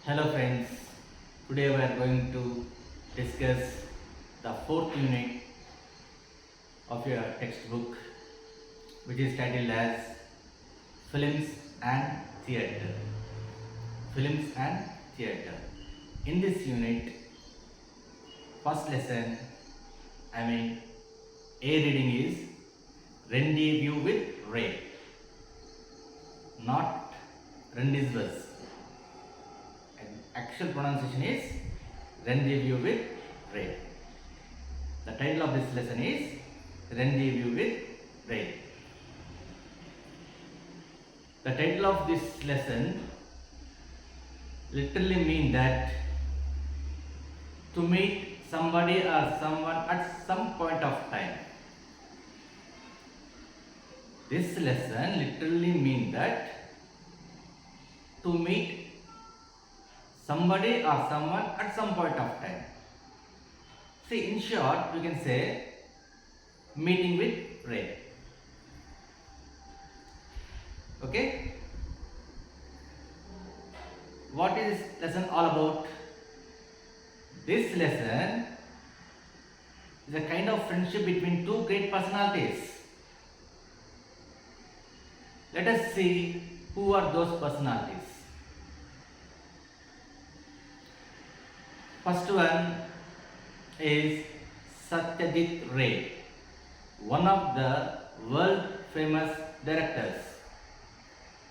Hello friends, today we are going to discuss the fourth unit of your textbook, which is titled as Films and Theatre. Films and Theatre. In this unit, first lesson, A reading is Rendezvous with Ray, not Rendezvous. Actual pronunciation is Rendezvous with Ray. The title of this lesson is Rendezvous with Ray. The title of this lesson literally means that to meet somebody or someone at some point of time. This lesson literally means that to meet somebody or someone at some point of time. See, in short, we can say meeting with Ray. Okay? What is this lesson all about? This lesson is a kind of friendship between two great personalities. Let us see who are those personalities. First one is Satyajit Ray, one of the world famous directors.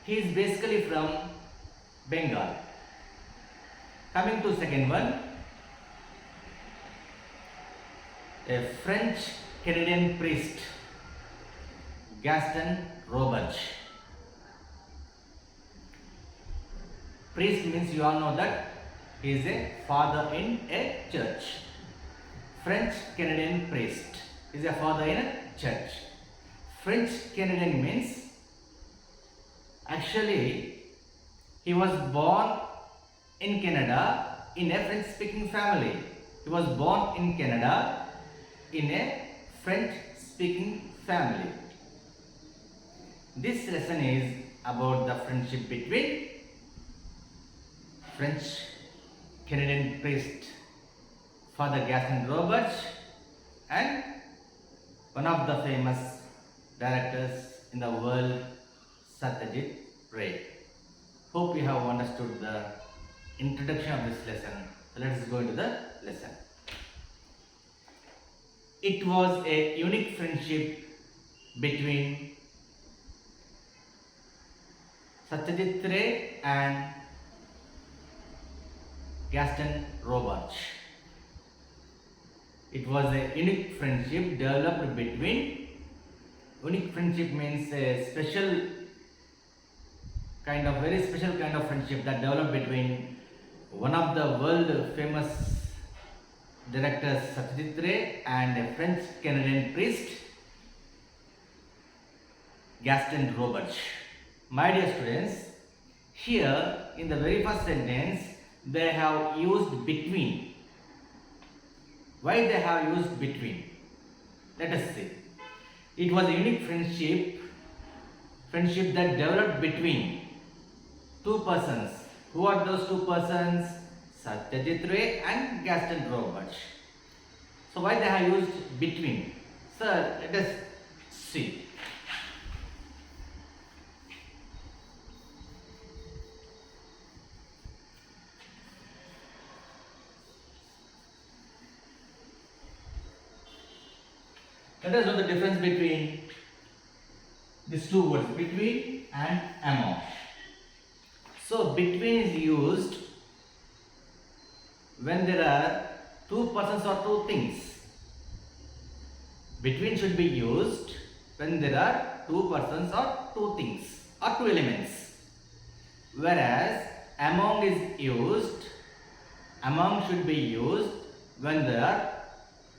He is basically from Bengal. Coming to second one, a French Canadian priest, Gaston Roberge. Priest means you all know that he is a father in a church. French Canadian priest is a father in a church. French Canadian means actually he was born in Canada in a French speaking family. He was born in Canada in a French speaking family. This lesson is about the friendship between French Canadian priest Father Gaston Roberge and one of the famous directors in the world, Satyajit Ray. Hope you have understood the introduction of this lesson. So let us go into the lesson. It was a unique friendship between Satyajit Ray and Gaston Roberge. It was a unique friendship developed between, unique friendship means a special kind of, very special kind of friendship that developed between one of the world famous directors Satyajit Ray and a French Canadian priest Gaston Roberge. My dear students, here in the very first sentence they have used between. Why they have used between? Let us see. It was a unique friendship that developed between two persons. Who are those two persons? Satyajit Ray and Gaston Roberge. So why they have used between? Sir, let us see. Let us know the difference between these two words, between and among. So, between is used when there are two persons or two things. Between should be used when there are two persons or two things or two elements. Whereas, among is used, among should be used when there are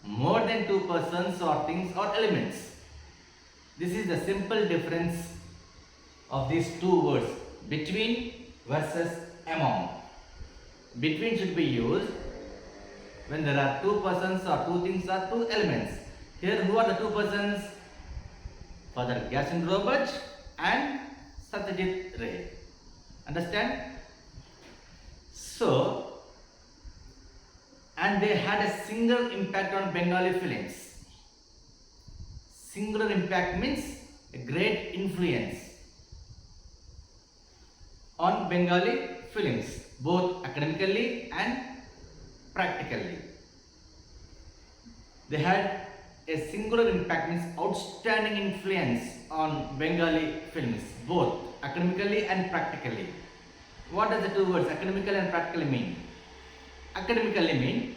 more than two persons or things or elements. This is the simple difference of these two words, between versus among. Between should be used when there are two persons or two things or two elements. Here, who are the two persons? Father Gaston Roberge and Satyajit Ray. Understand? So, and they had a single impact on Bengali films. Singular impact means a great influence on Bengali films, both academically and practically. They had a singular impact means outstanding influence on Bengali films, both academically and practically. What does the two words academically and practically mean? Academically mean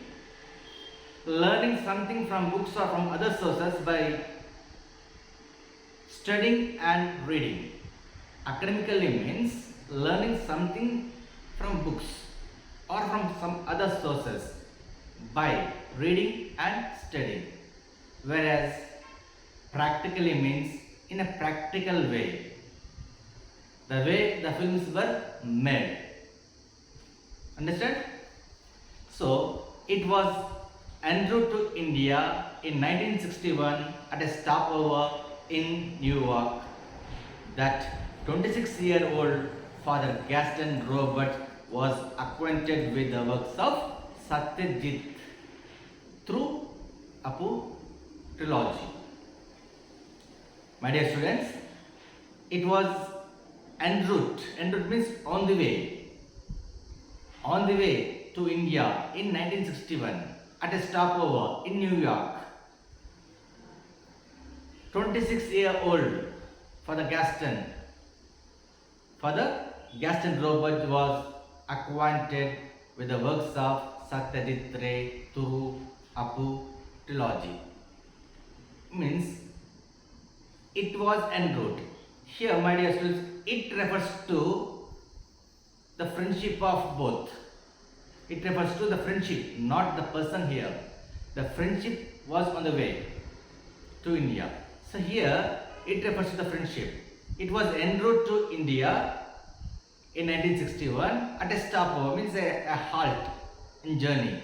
learning something from books or from other sources by studying and reading. Academically means learning something from books or from some other sources by reading and studying. Whereas practically means in a practical way, the way the films were made. Understand? So it was en route to India in 1961 at a stopover in New York that 26-year-old Father Gaston Robert was acquainted with the works of Satyajit through Apu trilogy. My dear students, it was en route. En route means on the way. On the way to India in 1961 at a stopover in New York. 26-year-old Father Gaston Robert was acquainted with the works of Satyajit Ray through Apu trilogy. Means it was en route. Here, my dear students, it refers to the friendship of both. It refers to the friendship, not the person here. The friendship was on the way to India. So here it refers to the friendship. It was en route to India in 1961 at a stopover, means a halt in journey.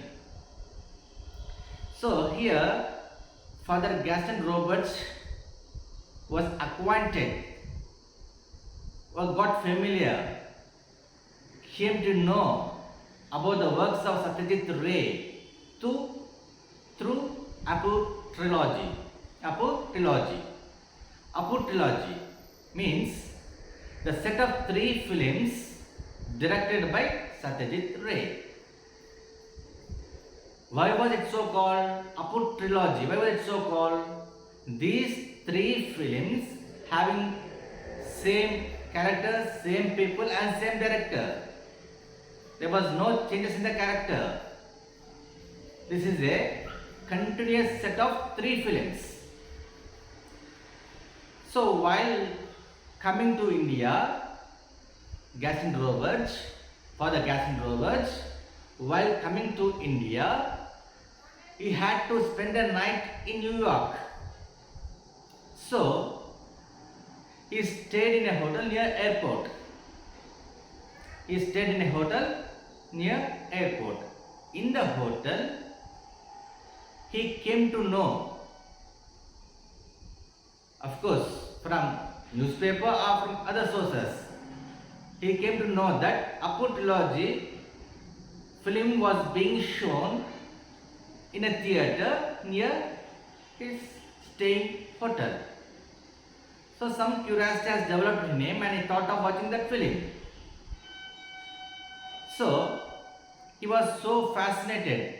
So here Father Gaston Roberts was acquainted or got familiar, came to know about the works of Satyajit Ray through Apu trilogy. Apu trilogy means the set of 3 films directed by Satyajit Ray. Why was it so called Apu trilogy? Why was it so called? These 3 films having same characters, same people and same director. There was no changes in the character. This is a continuous set of 3 films. So while coming to India, Father Gaston Roberts, while coming to India, he had to spend a night in New York. So he stayed in a hotel near airport. In the hotel, he came to know, of course, from newspaper or from other sources, he came to know that Apu trilogy film was being shown in a theatre near his staying hotel. So some curiosity has developed in him and he thought of watching that film. So he was so fascinated.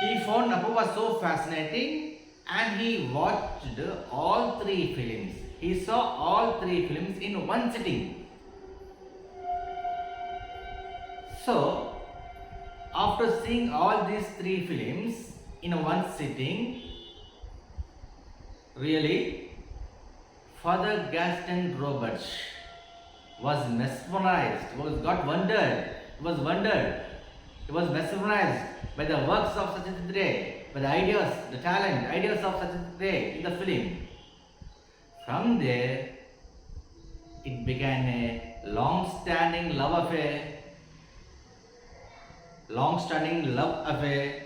He found Apu was so fascinating and he watched all 3 films. He saw all 3 films in one sitting. So after seeing all these 3 films in one sitting, really Father Gaston Roberts was mesmerized, he was mesmerized by the works of Satyajit Ray, by the ideas of Satyajit Ray in the film. From there, it began a long-standing love affair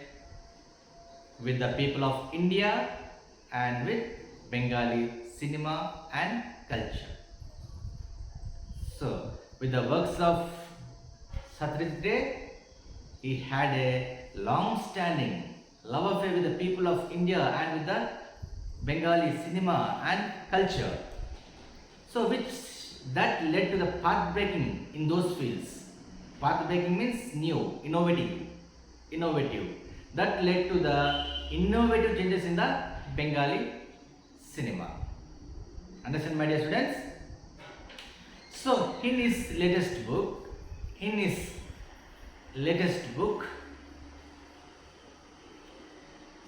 with the people of India and with Bengali cinema and culture. So, with the works of Satyajit Ray, he had a long-standing love affair with the people of India and with the Bengali cinema and culture. So which that led to the path breaking in those fields. Path breaking means new, innovative. That led to the innovative changes in the Bengali cinema. Understand, my dear students? So in his latest book,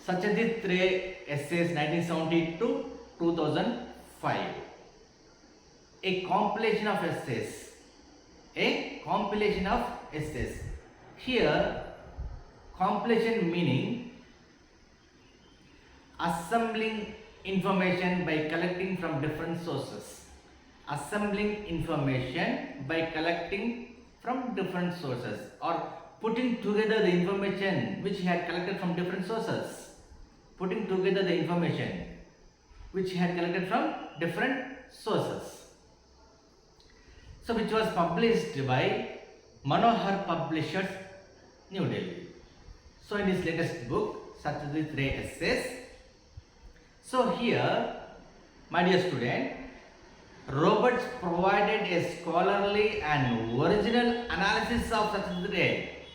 Satyajit Ray Essays 1970 to 2005, a compilation of essays. Here, compilation meaning assembling information by collecting from different sources. Or putting together the information which he had collected from different sources. So which was published by Manohar Publishers, New Delhi. So in his latest book, Satyajit Ray Essays. So here, my dear student, Roberts provided a scholarly and original analysis of Satyajit Ray.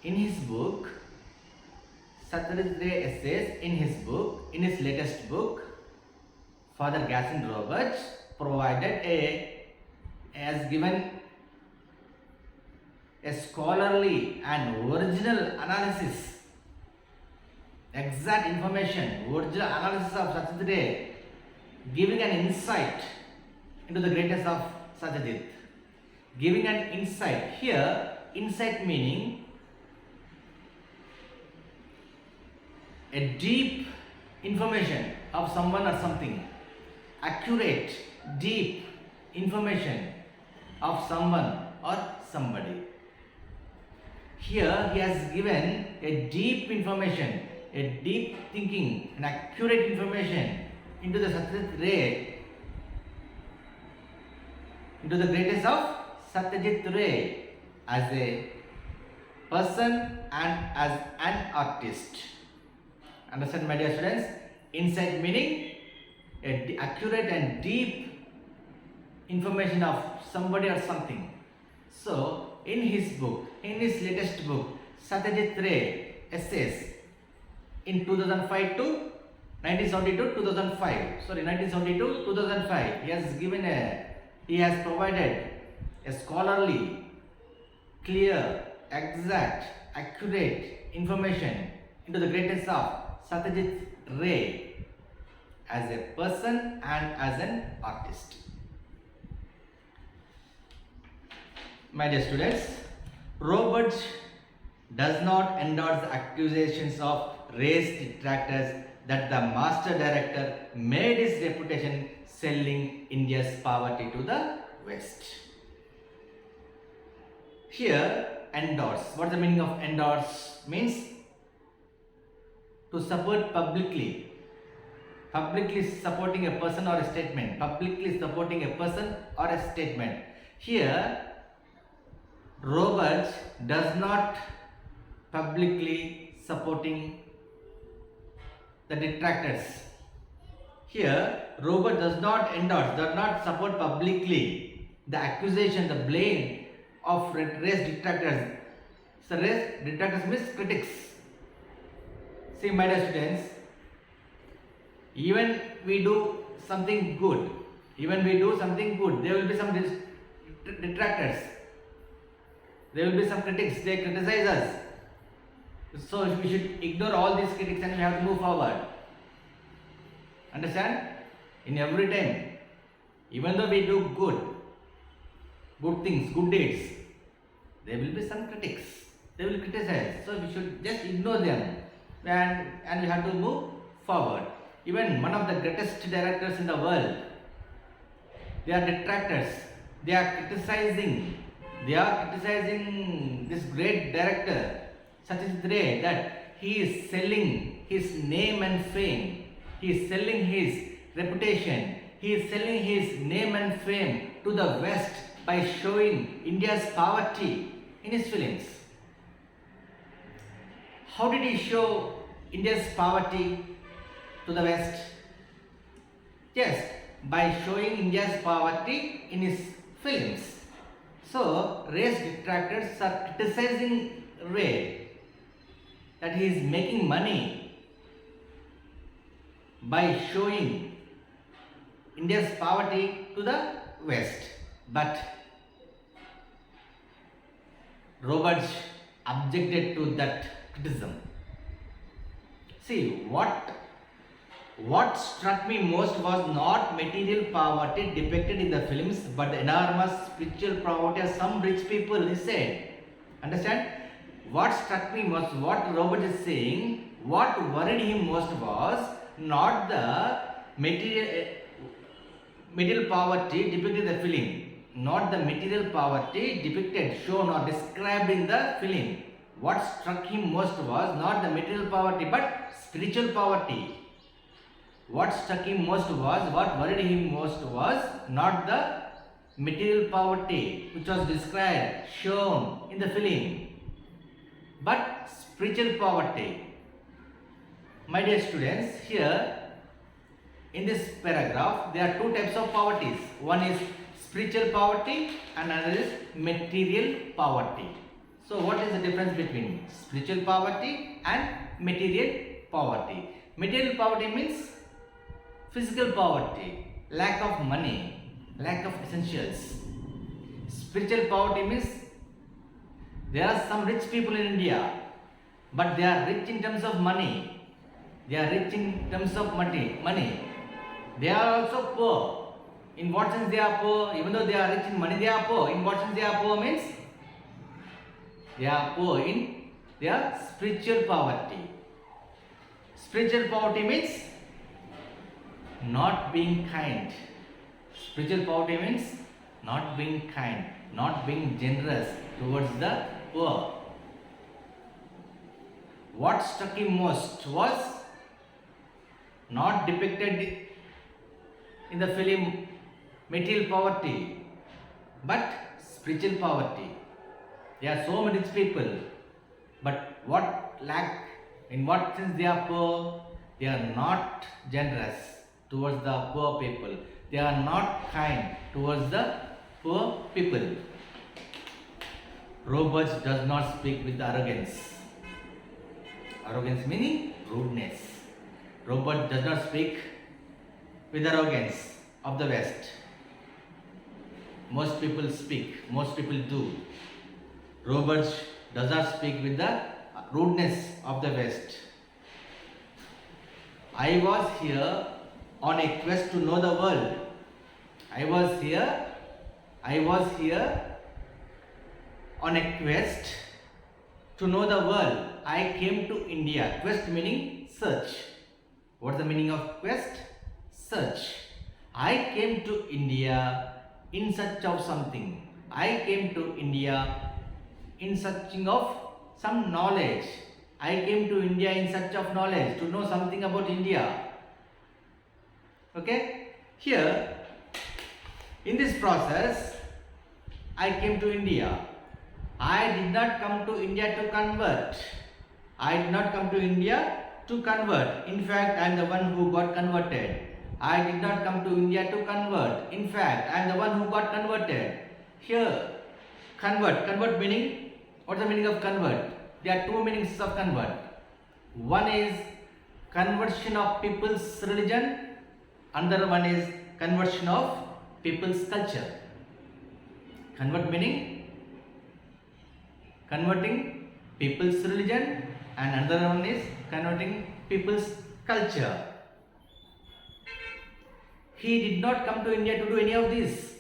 In his book, Satyajit Ray Essays, in his latest book, Father Gaston Roberts has given a scholarly and original analysis, exact information, original analysis of Satyajit Ray, giving an insight into the greatness of Satyajit. Giving an insight. Here, insight meaning a deep information of someone or something. Accurate, deep information of someone or somebody. Here he has given a deep information, a deep thinking, an accurate information into the Satyajit Ray, into the greatness of Satyajit Ray as a person and as an artist. Understand, my dear students? Insight meaning a accurate and deep information of somebody or something. So in his latest book, Satyajit Ray Essays, in 2005 to 1972 2005. 1972 2005. He has provided a scholarly, clear, exact, accurate information into the greatness of Satyajit Ray as a person and as an artist. My dear students, Roberts does not endorse the accusations of Ray's detractors that the master director made his reputation selling India's poverty to the West. Here, endorse. What is the meaning of endorse? Means to support publicly. Publicly supporting a person or a statement. Here, Roberts does not publicly supporting the detractors. Here, Robert does not support publicly the accusation, the blame of race detractors. So, race detractors means critics. See, my dear students, even we do something good, there will be some detractors. There will be some critics, they criticize us. So we should ignore all these critics and we have to move forward. Understand? In every time, even though we do good things, good deeds, there will be some critics. They will criticize. So we should just ignore them and we have to move forward. Even one of the greatest directors in the world, they are detractors. They are criticizing this great director, Satyajit Ray, that he is selling his name and fame. He is selling his reputation. He is selling his name and fame to the West by showing India's poverty in his films. How did he show India's poverty to the West? Yes, by showing India's poverty in his films. So, race detractors are criticizing Ray that he is making money by showing India's poverty to the West. But Roberts objected to that criticism. See, what struck me most was not material poverty depicted in the films, but the enormous spiritual poverty of some rich people, he said. Understand? What struck me most, what Robert is saying, what worried him most was not the material poverty depicted in the film, not the material poverty depicted, shown or described in the film. What struck him most was not the material poverty but spiritual poverty. What struck him most was, what worried him most was not the material poverty which was described, shown in the film, but spiritual poverty. My dear students, here in this paragraph there are two types of poverties. One is spiritual poverty and another is material poverty. So what is the difference between spiritual poverty and material poverty? Material poverty means physical poverty, lack of money, lack of essentials. Spiritual poverty means there are some rich people in India, but they are rich in terms of money. They are rich in terms of money. They are also poor. In what sense they are poor? Even though they are rich in money, they are poor. In what sense they are poor means? They are poor in their spiritual poverty. Spiritual poverty means not being kind. Spiritual poverty means not being kind, not being generous towards the poor. What struck him most was not depicted in the film material poverty, but spiritual poverty. There are so many rich people, but what lack, in what sense they are poor? They are not generous towards the poor people. They are not kind towards the poor people. Roberts does not speak with arrogance. Arrogance meaning rudeness. Roberts does not speak with arrogance of the West. Most people speak, most people do. Roberts does not speak with the rudeness of the West. I was here on a quest to know the world. I was here on a quest to know the world. I came to India. Quest meaning search. What's the meaning of quest? Search. I came to India in search of something. I came to India in searching of some knowledge. I came to India in search of knowledge, to know something about India. Okay? Here, in this process, I came to India. I did not come to India to convert. I did not come to India to convert. In fact, I am the one who got converted. I did not come to India to convert. In fact, I am the one who got converted. Here, convert meaning, what's the meaning of convert? There are two meanings of convert. One is conversion of people's religion. Another one is conversion of people's culture. Convert meaning converting people's religion, and another one is converting people's culture. He did not come to India to do any of this.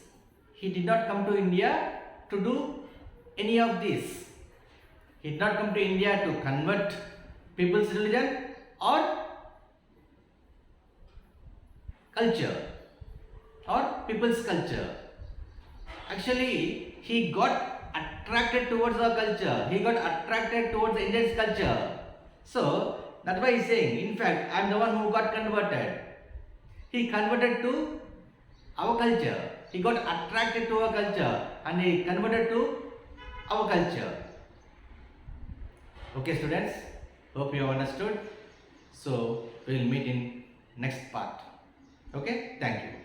He did not come to India to do any of this. He did not come to India to convert people's religion or culture or people's culture. Actually, he got attracted towards our culture. He got attracted towards the Indian culture. So, that's why he's saying, in fact, I am the one who got converted. He converted to our culture. He got attracted to our culture and he converted to our culture. Okay students, hope you have understood. So we will meet in next part. Okay, thank you.